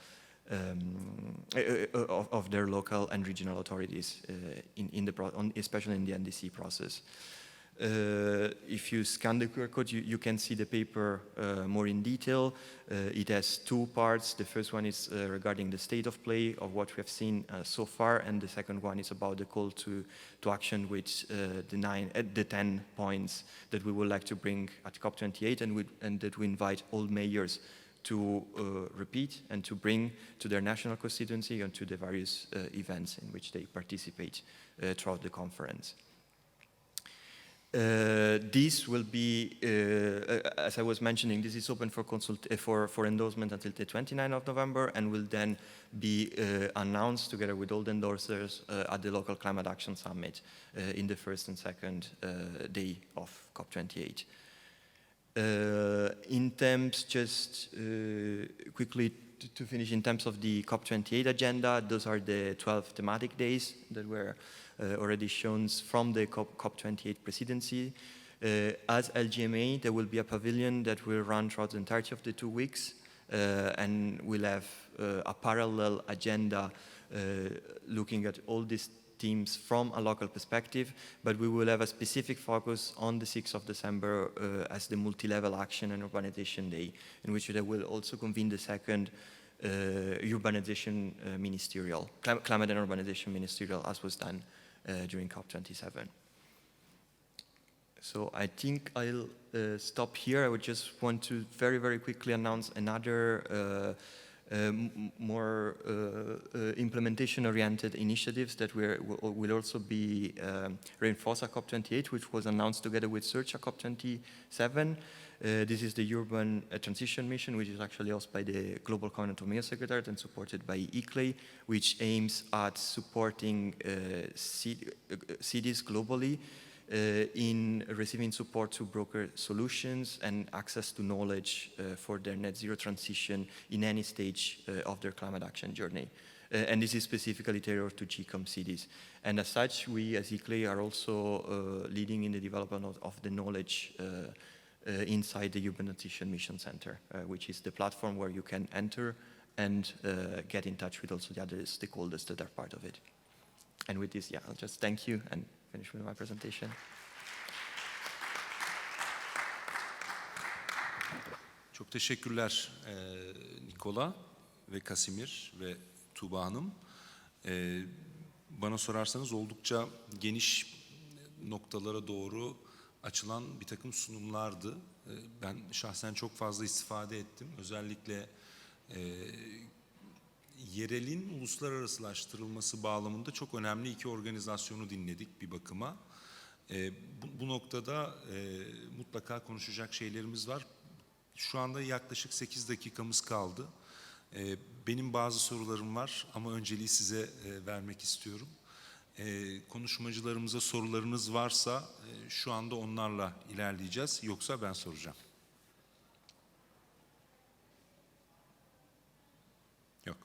of their local and regional authorities, especially in the NDC process. If you scan the QR code, you can see the paper more in detail. It has two parts. The first one is regarding the state of play of what we have seen so far, and the second one is about the call to action with the 10 points that we would like to bring at COP28 and that we invite all mayors to repeat and to bring to their national constituency and to the various events in which they participate throughout the conference. This will be, as I was mentioning, this is open for endorsement until the 29th of November and will then be announced together with all the endorsers at the local climate action summit in the first and second day of COP28. In terms, just quickly to finish, in terms of the COP28 agenda, those are the 12 thematic days that were already shown from the COP28 presidency. As LGMA, there will be a pavilion that will run throughout the entirety of the 2 weeks, and we'll have a parallel agenda looking at all these themes from a local perspective, but we will have a specific focus on the 6th of December as the multi-level action and urbanization day, in which they will also convene the second urbanization ministerial, climate and urbanization ministerial, as was done during COP27. So I think I'll stop here. I would just want to very, very quickly announce another more implementation-oriented initiatives that will also be reinforced at COP28, which was announced together with Search at COP27. This is the Urban Transition Mission, which is actually hosted by the Global Covenant of Mayor Secretariat and supported by ICLEI, which aims at supporting cities globally in receiving support to broker solutions and access to knowledge for their net zero transition in any stage of their climate action journey. And this is specifically tailored to GCOM cities. And as such, we as ICLEI are also leading in the development of the knowledge inside the Urban Transition Mission Center, which is the platform where you can enter and get in touch with also the other stakeholders that are part of it. And with this, yeah, I'll just thank you and finish with my presentation. Çok teşekkürler Nicola ve Casimir ve Tuğba Hanım. Bana sorarsanız oldukça geniş noktalara doğru açılan bir takım sunumlardı. Ben şahsen çok fazla istifade ettim. Özellikle yerelin uluslararasılaştırılması bağlamında çok önemli iki organizasyonu dinledik bir bakıma. Bu noktada mutlaka konuşacak şeylerimiz var. Şu anda yaklaşık 8 dakikamız kaldı. Benim bazı sorularım var ama önceliği size vermek istiyorum. Konuşmacılarımıza sorularınız varsa şu anda onlarla ilerleyeceğiz. Yoksa ben soracağım. Yok.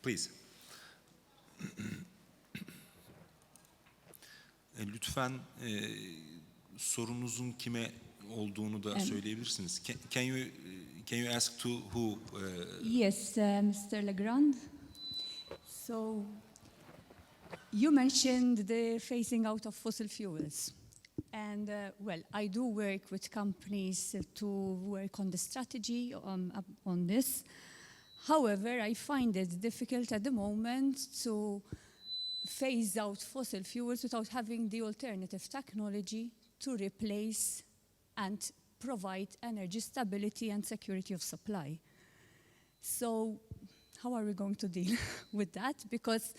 Please. Lütfen sorunuzun kime olduğunu da söyleyebilirsiniz. Can you ask to who? Yes, Mr. Legrand. So, you mentioned the phasing out of fossil fuels. And, well, I do work with companies to work on the strategy on this. However, I find it difficult at the moment to phase out fossil fuels without having the alternative technology to replace and provide energy stability and security of supply. So how are we going to deal with that? Because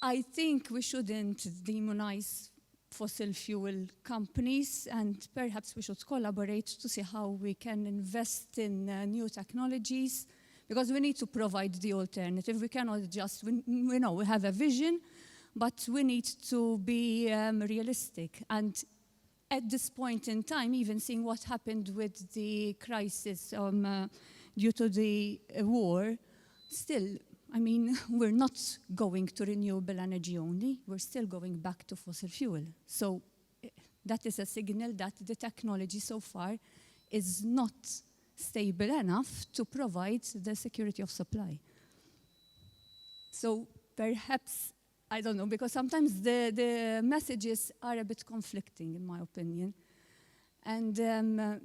I think we shouldn't demonize fossil fuel companies, and perhaps we should collaborate to see how we can invest in new technologies, because we need to provide the alternative. We cannot just, we know we have a vision, but we need to be realistic. And at this point in time, even seeing what happened with the crisis due to the war, still, I mean, we're not going to renewable energy only, we're still going back to fossil fuel. So that is a signal that the technology so far is not stable enough to provide the security of supply. So perhaps, I don't know, because sometimes the messages are a bit conflicting, in my opinion. And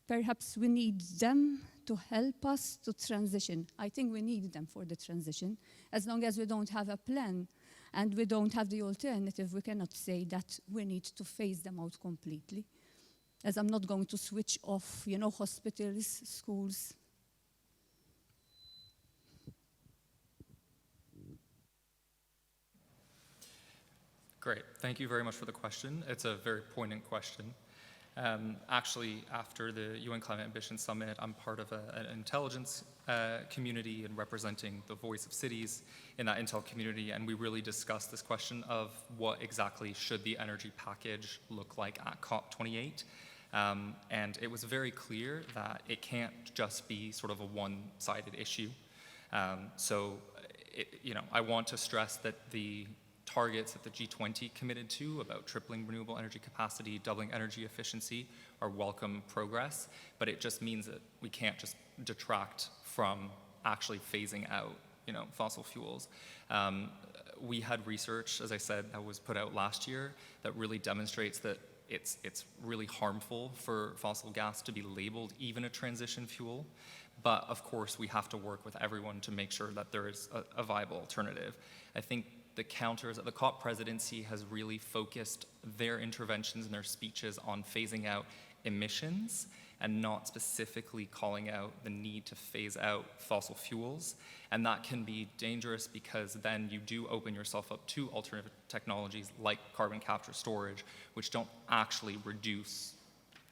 perhaps we need them to help us to transition. I think we need them for the transition. As long as we don't have a plan and we don't have the alternative, we cannot say that we need to phase them out completely. As I'm not going to switch off, you know, hospitals, schools. Great. Thank you very much for the question. It's a very poignant question. Actually, after the UN Climate Ambition Summit, I'm part of an intelligence community and representing the voice of cities in that intel community, and we really discussed this question of what exactly should the energy package look like at COP28. And it was very clear that it can't just be sort of a one-sided issue. I want to stress that the targets that the G20 committed to about tripling renewable energy capacity, doubling energy efficiency are welcome progress, but it just means that we can't just detract from actually phasing out, fossil fuels. We had research, as I said, that was put out last year that really demonstrates that it's really harmful for fossil gas to be labeled even a transition fuel. But of course, we have to work with everyone to make sure that there is a viable alternative. I think the COP presidency has really focused their interventions and their speeches on phasing out emissions and not specifically calling out the need to phase out fossil fuels. And that can be dangerous because then you do open yourself up to alternative technologies like carbon capture storage, which don't actually reduce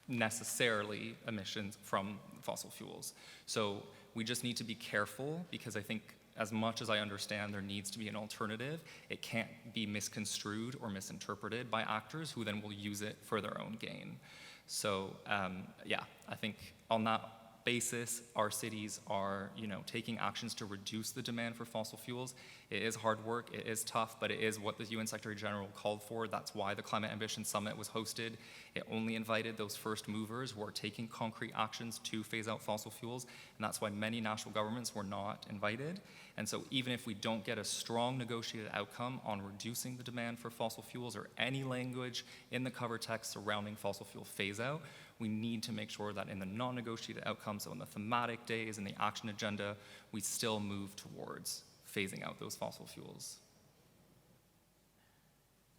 necessarily emissions from fossil fuels. So we just need to be careful, because I think as much as I understand there needs to be an alternative, it can't be misconstrued or misinterpreted by actors who then will use it for their own gain. So I think on that basis, our cities are, taking actions to reduce the demand for fossil fuels. It is hard work, it is tough, but it is what the UN Secretary General called for. That's why the Climate Ambition Summit was hosted. It only invited those first movers who are taking concrete actions to phase out fossil fuels, and that's why many national governments were not invited. And so even if we don't get a strong negotiated outcome on reducing the demand for fossil fuels or any language in the cover text surrounding fossil fuel phase out, we need to make sure that in the non-negotiated outcomes, so in the thematic days and the action agenda, we still move towards phasing out those fossil fuels.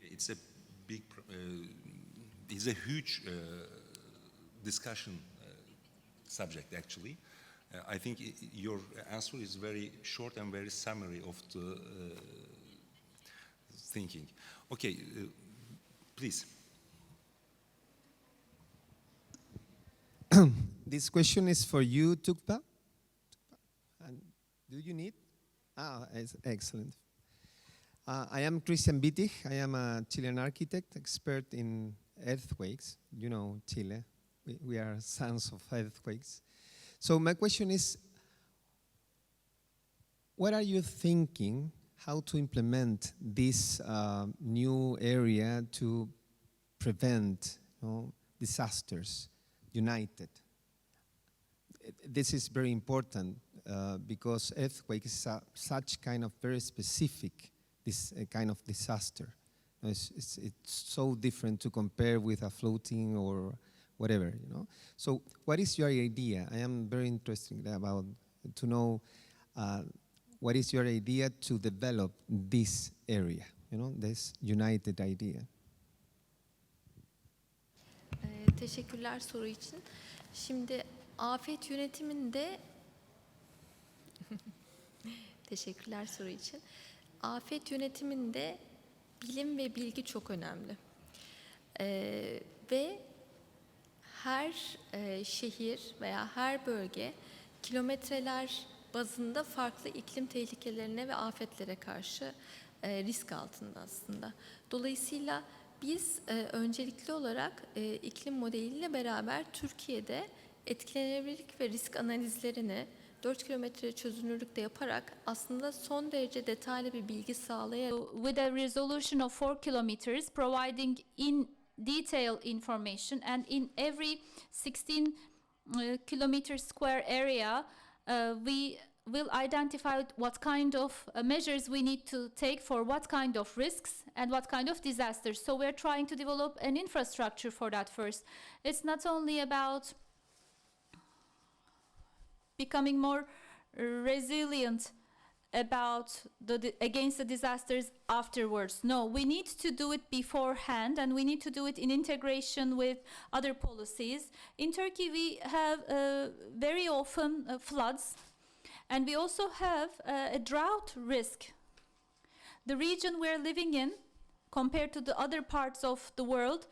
It's a big, it's a huge discussion subject, actually. I think your answer is very short and very summary of the thinking. Okay, please. This question is for you, Tuğba. And do you need? Excellent. I am Christian Wittig. I am a Chilean architect, expert in earthquakes. You know Chile. We are sons of earthquakes. So my question is, what are you thinking how to implement this new area to prevent disasters united? This is very important because earthquake is such kind of very specific kind of disaster. It's so different to compare with a floating or whatever, So what is your idea? I am very interested about to know what is your idea to develop this area, this united idea. Teşekkürler soru için. Şimdi afet yönetiminde teşekkürler soru için. Afet yönetiminde bilim ve bilgi çok önemli. Ve her şehir veya her bölge kilometreler bazında farklı iklim tehlikelerine ve afetlere karşı risk altında aslında. Dolayısıyla biz öncelikli olarak iklim modeliyle beraber Türkiye'de etkilenebilirlik ve risk analizlerini 4 kilometre çözünürlükte yaparak aslında son derece detaylı bir bilgi sağlayarak With a resolution of 4 kilometers, providing in detail information, and in every 16 kilometer square area, we will identify what kind of measures we need to take for what kind of risks and what kind of disasters. So we're trying to develop an infrastructure for that first. It's not only about becoming more resilient against the disasters afterwards. No, we need to do it beforehand, and we need to do it in integration with other policies. In Turkey, we have very often floods, and we also have a drought risk. The region we're living in, compared to the other parts of the world,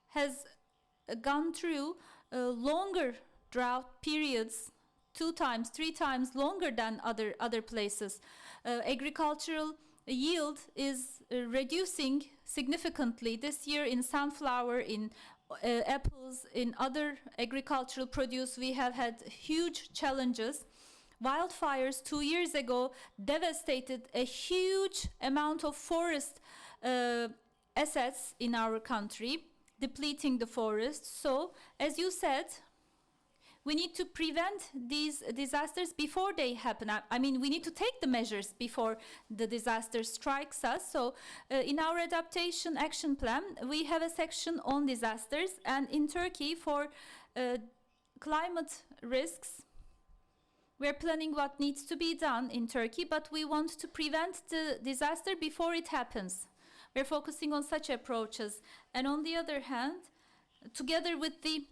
has gone through longer drought periods, 2 times, 3 times longer than other places. Agricultural yield is reducing significantly this year in sunflower, in apples, in other agricultural produce. We have had huge challenges. Wildfires 2 years ago devastated a huge amount of forest assets in our country, depleting the forests. So, as you said, we need to prevent these disasters before they happen. I mean, we need to take the measures before the disaster strikes us. So in our adaptation action plan, we have a section on disasters. And in Turkey, for climate risks, we're planning what needs to be done in Turkey, but we want to prevent the disaster before it happens. We're focusing on such approaches. And on the other hand, together with the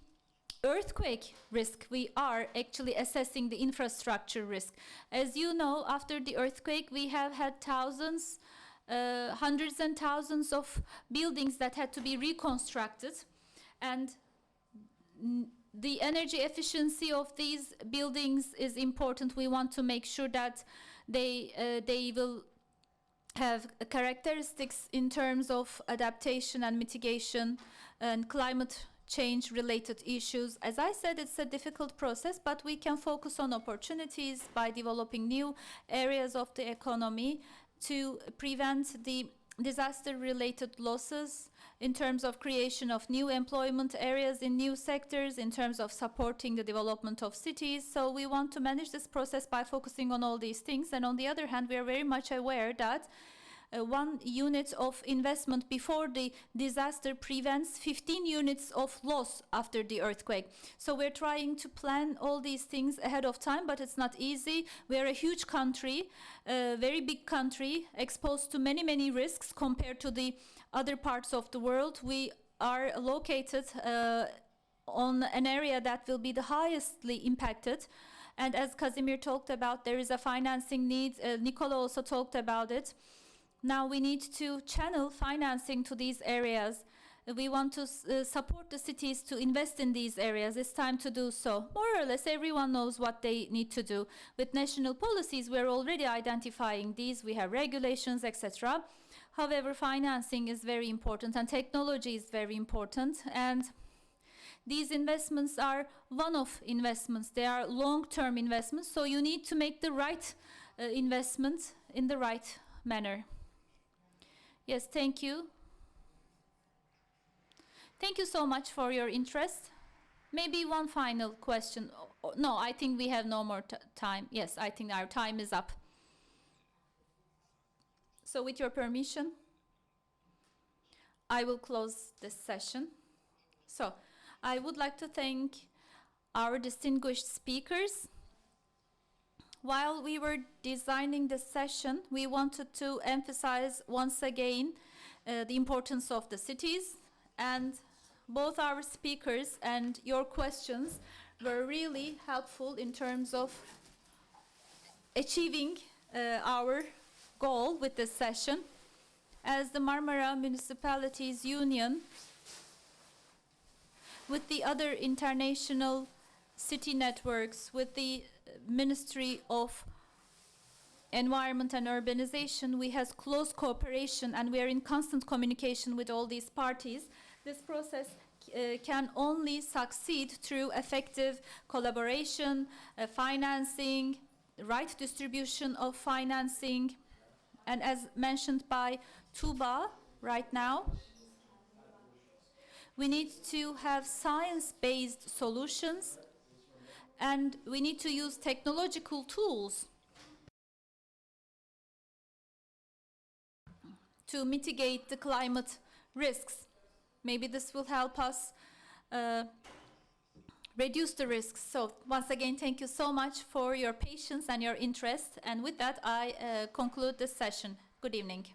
earthquake risk, we are actually assessing the infrastructure risk. As you know, after the earthquake, we have had thousands, hundreds and thousands of buildings that had to be reconstructed. And the energy efficiency of these buildings is important. We want to make sure that they will have characteristics in terms of adaptation and mitigation and climate change related issues. As I said, it's a difficult process, but we can focus on opportunities by developing new areas of the economy to prevent the disaster related losses in terms of creation of new employment areas in new sectors, in terms of supporting the development of cities. So we want to manage this process by focusing on all these things. And on the other hand, we are very much aware that 1 unit of investment before the disaster prevents 15 units of loss after the earthquake. So we're trying to plan all these things ahead of time, but it's not easy. We're a huge country, a very big country, exposed to many, many risks compared to the other parts of the world. We are located on an area that will be the highestly impacted. And as Casimir talked about, there is a financing need. Nicola also talked about it. Now we need to channel financing to these areas. We want to support the cities to invest in these areas. It's time to do so. More or less everyone knows what they need to do. With national policies, we're already identifying these. We have regulations, etc. However, financing is very important and technology is very important. And these investments are one-off investments. They are long-term investments. So you need to make the right investment in the right manner. Yes, thank you. Thank you so much for your interest. Maybe one final question. No, I think we have no more time. Yes, I think our time is up. So with your permission, I will close this session. So I would like to thank our distinguished speakers While we were designing this session, we wanted to emphasize once again the importance of the cities, and both our speakers and your questions were really helpful in terms of achieving our goal with this session. As the Marmara Municipalities Union, with the other international city networks, with the Ministry of Environment and Urbanization, we have close cooperation and we are in constant communication with all these parties. This process can only succeed through effective collaboration, financing, right distribution of financing, and as mentioned by Tuğba right now, we need to have science-based solutions and we need to use technological tools to mitigate the climate risks. Maybe this will help us reduce the risks. So once again, thank you so much for your patience and your interest. And with that, I conclude this session. Good evening.